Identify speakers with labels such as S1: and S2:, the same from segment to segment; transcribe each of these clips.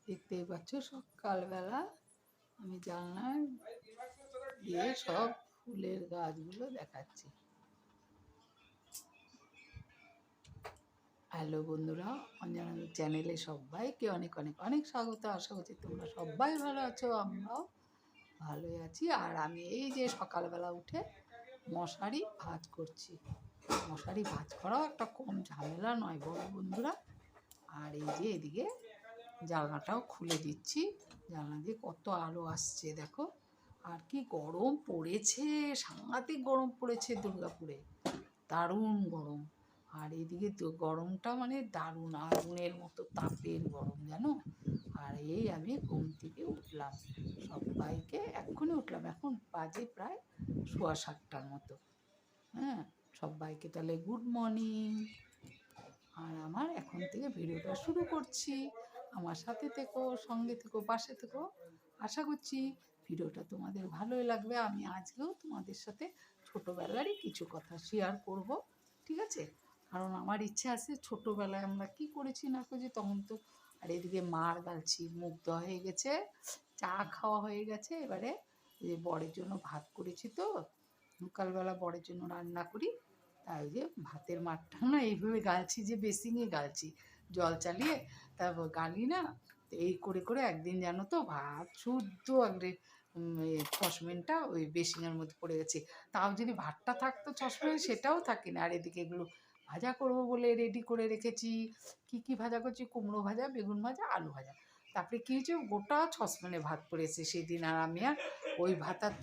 S1: দেখতেই পাচ্ছ সকালবেলা আমি জানলায় দিয়ে সব ফুলের গাছগুলো দেখাচ্ছি। হ্যালো বন্ধুরা, অঞ্জনা চ্যানেলে সবাইকে অনেক অনেক অনেক স্বাগত। আশা করছি তোমরা সবাই ভালো আছো, আমরাও ভালোই আছি। আর আমি এই যে সকালবেলা উঠে মশারি ভাঁজ করছি। মশারি ভাঁজ করাও একটা কম ঝামেলা নয় বড় বন্ধুরা। আর এই যে এদিকে জানলাটাও খুলে দিচ্ছি, জানলা দিয়ে কত আলো আসছে দেখো। আর কি গরম পড়েছে, সাংঘাতিক গরম পড়েছে দুর্গাপুরে, দারুণ গরম। আর এদিকে তো গরমটা মানে দারুণ আগুনের মতো তাপের গরম জানো। আর এই আমি ঘুম থেকে উঠলাম, সবাইকে এক্ষুনি উঠলাম, এখন বাজে প্রায় 7:15 মতো। হ্যাঁ, সবাইকে তাহলে গুড মর্নিং। আর আমার এখন থেকে ভিডিওটা শুরু করছি। আমার সাথে থেকো, সঙ্গে থেকো, পাশে থেকো। আশা করছি ভিডিওটা তোমাদের ভালোই লাগবে। আমি আজকেও তোমাদের সাথে ছোটোবেলারই কিছু কথা শেয়ার করব, ঠিক আছে? কারণ আমার ইচ্ছে আছে ছোটোবেলায় আমরা কি করেছি না করেছি তখন তো। আর এদিকে মার গালছি, মুখ দেওয়া হয়ে গেছে, চা খাওয়া হয়ে গেছে। এবারে যে বরের জন্য ভাত করেছি, তো সকালবেলা বরের জন্য রান্না করি, তাই যে ভাতের মাঠটা না এইভাবে গালছি, যে বেসিংয়ে গালছি জল চালিয়ে, তারপর গালি না। তো এই করে করে একদিন জানো তো ভাত শুদ্ধ একবারে সসপ্যানটা ওই বেসিংয়ের মধ্যে পড়ে গেছে। তাও যদি ভাতটা থাকতো সসপ্যানে, সেটাও থাকে না। আর এদিকে এগুলো ভাজা করব বলে রেডি করে রেখেছি। কি কি ভাজা করছি, কুমড়ো ভাজা, বেগুন ভাজা, আলু ভাজা। তারপরে কী হয়েছে, গোটা সসপ্যানে ভাত পড়েছে সেদিন। আর আমি আর ওই ভাত আর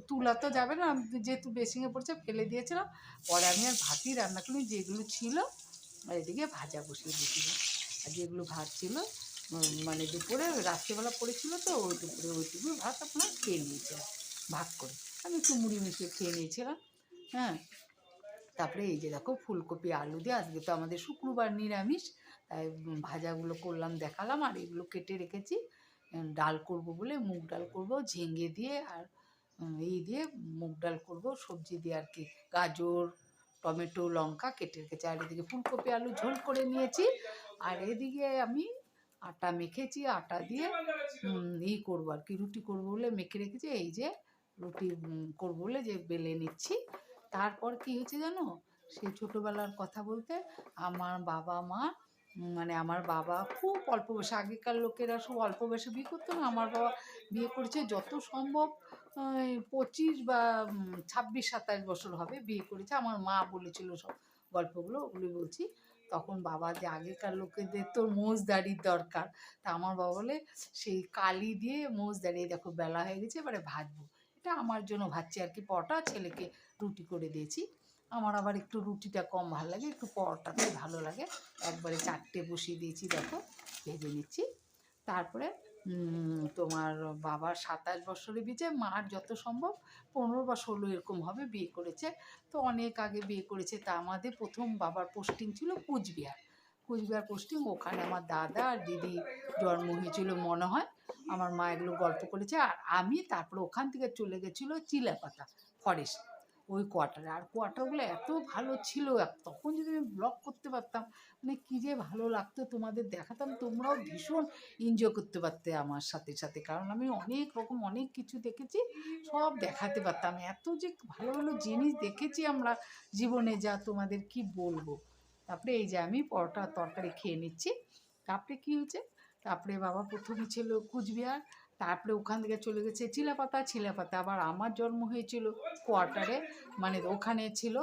S1: তুলা তো যাবে না, যেহেতু বেসিংয়ে পড়ছে ফেলে দিয়েছিলাম। পরে আমি আর ভাতই রান্না করি, যেগুলো ছিল আর এদিকে ভাজা বসিয়ে দিয়েছিলাম। আর যেগুলো ভাত ছিল মানে দুপুরে রাত্রেবেলা পড়েছিল, তো ওই দুপুরে ওইটুকু ভাত আপনার খেয়ে নিয়েছিলাম ভাগ করে। আমি একটু মুড়ি মিশিয়ে খেয়ে নিয়েছিলাম। হ্যাঁ, তারপরে এই যে দেখো ফুলকপি আলু দিয়ে, আজকে তো আমাদের শুক্রবার নিরামিষ, তাই ভাজাগুলো করলাম দেখালাম। আর এগুলো কেটে রেখেছি ডাল করব বলে, মুগ ডাল করব ঝিঙে দিয়ে, আর এই দিয়ে মুগ ডাল করব সবজি দিয়ে আর কি, গাজর, টমেটো, লঙ্কা কেটে রেখেছি। আর এদিকে ফুলকপি আলু ঝোল করে নিয়েছি। আর এদিকে আমি আটা মেখেছি, আটা দিয়ে করবো আর কি, রুটি করবো বলে মেখে রেখেছি। এই যে রুটি করবো বলে যে বেলে নিচ্ছি। তারপর কি হয়েছে জানো, সেই ছোটোবেলার কথা বলতে, আমার বাবা মা মানে আমার বাবা খুব অল্প বয়সে, আগেকার লোকেরা সব অল্প বয়সে বিয়ে করতো না, আমার বাবা বিয়ে করেছে যত সম্ভব 25 বা 26-27 বছর হবে বিয়ে করেছে। আমার মা বলেছিল সব গল্পগুলো, ওগুলো বলছি। তখন বাবা যে আগেকার লোকেদের তো মোজদারির দরকার, তা আমার বাবা বলে সেই কালি দিয়ে মোজদারি, দেখো বেলা হয়ে গেছে এবারে ভাজবো। এটা আমার জন্য ভাজছি আর কি, পরোটা, ছেলেকে রুটি করে দিয়েছি। আমার আবার একটু রুটিটা কম ভালো লাগে, একটু পরোটাটাই ভালো লাগে। একবারে 4টে বসিয়ে দিয়েছি, দেখো ভেজে নিচ্ছি। তারপরে তোমার বাবার 27 বছরে বিয়ে, মার যত সম্ভব 15 বা 16 এরকম হবে বিয়ে করেছে। তো অনেক আগে বিয়ে করেছে। তা আমাদের প্রথম বাবার পোস্টিং ছিল কুচবিহার। কুচবিহার পোস্টিং, ওখানে আমার দাদা আর দিদি জন্ম হয়েছিল মনে হয়। আমার মা এগুলো গল্প করেছে। আর আমি তারপরে ওখান থেকে চলে গেছিলো চিলাপাতা ফরেস্ট, ওই কোয়ার্টারে। আর কোয়ার্টারগুলো এত ভালো ছিল, তখন যদি আমি ব্লগ করতে পারতাম, মানে কী যে ভালো লাগতো, তোমাদের দেখাতাম, তোমরাও ভীষণ এনজয় করতে পারতে আমার সাথে সাথে। কারণ আমি অনেক রকম অনেক কিছু দেখেছি, সব দেখাতে পারতাম। এত যে ভালো ভালো জিনিস দেখেছি আমরা জীবনে, যা তোমাদের কি বলবো। তারপরে এই যে আমি পরোটা তরকারি খেয়ে নিচ্ছি। তারপরে কী হয়েছে, তারপরে বাবা প্রথমে ছিল কুচবিহার, তারপরে ওখান থেকে চলে গেছে চিলাপাতা। চিলাপাতা আবার আমার জন্ম হয়েছিল কোয়ার্টারে, মানে ওখানে ছিল,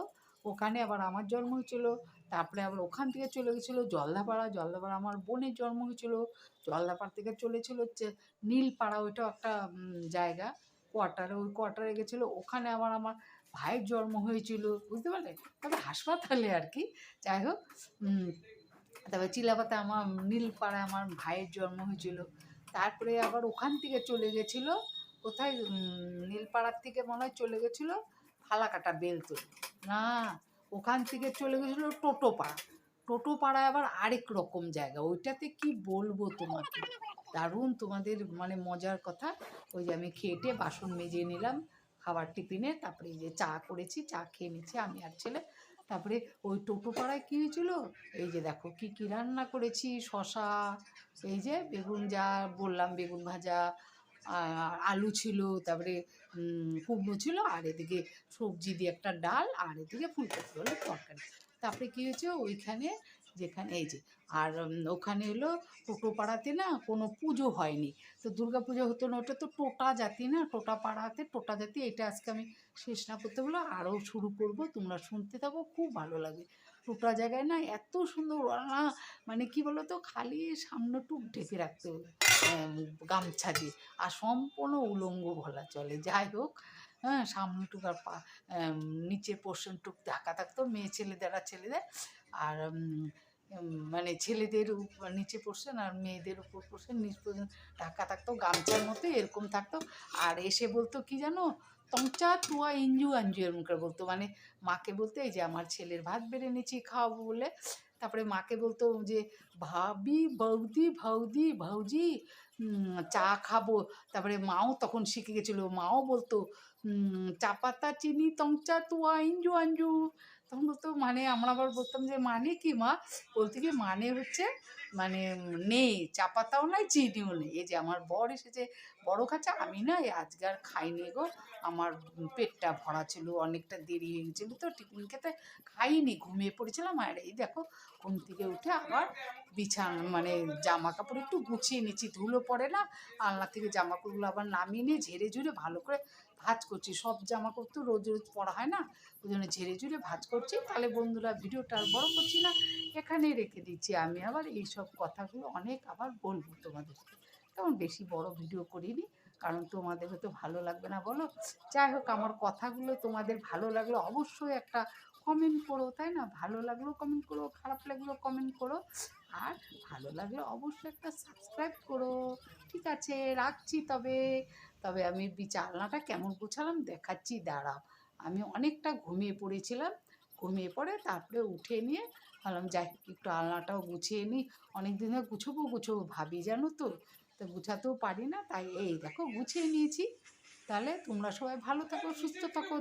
S1: ওখানে আবার আমার জন্ম হয়েছিল। তারপরে আবার ওখান থেকে চলে গেছিলো জলদাপাড়া। জলদাপাড়া আমার বোনের জন্ম হয়েছিল। জলদাপাড়া থেকে চলেছিল হচ্ছে নীলপাড়া, ওইটাও একটা জায়গা কোয়ার্টারে, ওই কোয়ার্টারে গেছিলো। ওখানে আবার আমার ভাইয়ের জন্ম হয়েছিল, বুঝতে পারলে, তবে হাসপাতালে আর কি। যাই হোক, তারপরে চিলাপাতা আমার নীলপাড়ায় আমার ভাইয়ের জন্ম হয়েছিল। তারপরে আবার ওখান থেকে চলে গেছিলো কোথায়, নীলপাড়ার থেকে মনে হয় চলে গেছিলো ফালাকাটা বেলতলি, না ওখান থেকে চলে গেছিলো টোটোপাড়া। টোটোপাড়ায় আবার আরেক রকম জায়গা, ওইটাতে কি বলবো তোমাকে, দারুণ তোমাদের মানে মজার কথা। ওই যে আমি খেটে বাসন মেজে নিলাম খাবার টিফিনে, তারপরে এই যে চা করেছি, চা খেয়ে নিচ্ছি আমি আর ছেলে। তারপরে ওই টোটো পাড়ায় কী হয়েছিল, এই যে দেখো কী কী রান্না করেছি, শশা, এই যে বেগুন, যা বললাম বেগুন ভাজা, আলু ছিল, তারপরে কুমড়ো ছিল, আর এদিকে সবজি দিয়ে একটা ডাল, আর এদিকে ফুলকপি হলো তরকারি। তারপরে কী হয়েছে ওইখানে, যেখানে এই যে, আর ওখানে হলো টোটো পাড়াতে না কোনো পুজো হয়নি, তো দুর্গা পুজো হতো না, ওটা তো টোটা জাতি না, টোটা পাড়াতে টোটা জাতি, এটা আজকে আমি শেষ না করতে বলো, আরও শুরু করব, তোমরা শুনতে থাকো, খুব ভালো লাগে। টোটা জায়গায় না এত সুন্দর মানে কি বলো তো, খালি সামনেটুক ঢেকে রাখতে হবে গামছা দিয়ে, আর সম্পূর্ণ উলঙ্গ বলা চলে, যাই হোক। হ্যাঁ, সামনেটুক আর নিচের পোর্শনটুক ঢাকা থাকতো, মেয়ে ছেলেদের, আর মানে ছেলেদের নিচে পোর্শন আর মেয়েদের উপর পোর্শন নিচ পর্যন্ত ঢাকা থাকতো, গামছার মতো এরকম থাকতো। আর এসে বলতো কি জানো, তংচা তুয়া ইঞ্জু আঞ্জু এরকম করে বলতো, মানে মাকে বলতো এই যে আমার ছেলের ভাত বেড়ে নিয়েছি খাওয়াবো বলে, তারপরে মাকে বলতো যে ভাবি, বৌদি, ভাউজি, চা খাবো। তারপরে মাও তখন শিখে গেছিলো, মাও বলতো চা পাতা চিনি তংচা তুয়া ইঞ্জু আঞ্জু, তখন বলতো মানে আমরা আবার বলতাম যে মানে কি মা, বলতে কি মানে হচ্ছে মানে নেই, চা পাতাও নাই, চিনিও নেই। এই যে আমার বর এসেছে বড় খাঁচা, আমি না আজকে আর খাইনি গো, আমার পেটটা ভরা ছিল, অনেকটা দেরি হয়ে গেছিলো তো টিফিন খেতে, খাইনি, ঘুমিয়ে পড়েছিলাম। আর এই দেখো ঘুম থেকে উঠে আবার বিছানা মানে জামা কাপড় একটু গুছিয়ে নিচ্ছি, ধুলো পড়ে না, আলনা থেকে জামা কাপড়গুলো আবার নামিয়ে নিয়ে ঝেড়ে ঝুড়ে ভালো করে ভাঁজ করছি, সব জামা কাপড় তো রোজ রোজ পরা হয় না, ওই জন্য ঝেড়ে ঝুড়ে ভাঁজ করছি। তাহলে বন্ধুরা ভিডিওটা আর বড় করছি না, এখানেই রেখে দিচ্ছি। আমি আবার এইসব কথাগুলো অনেক আবার বলবো তোমাদেরকে, তেমন বেশি বড় ভিডিও করিনি, কারণ তোমাদেরও তো ভালো লাগবে না বলো। যাই হোক, আমার কথাগুলো তোমাদের ভালো লাগলো অবশ্যই একটা কমেন্ট করো, তাই না? ভালো লাগলেও কমেন্ট করো, খারাপ লাগলেও কমেন্ট করো, আর ভালো লাগলে অবশ্যই একটা সাবস্ক্রাইব করো। ঠিক আছে, রাখছি তবে। তবে আমি আলনাটা কেমন গুছালাম দেখাচ্ছি, দাঁড়াও। আমি অনেকটা ঘুমিয়ে পড়েছিলাম, ঘুমিয়ে পড়ে তারপরে উঠে নিয়ে ভাবলাম যাই একটু আলনাটাও গুছিয়ে নিই, অনেক দিন ধরে গুছোবো ভাবি, জানো তো, তো গুছাতেও পারি না, তাই এই দেখো গুছিয়ে নিয়েছি। তাহলে তোমরা সবাই ভালো থাকো, সুস্থ থাকো।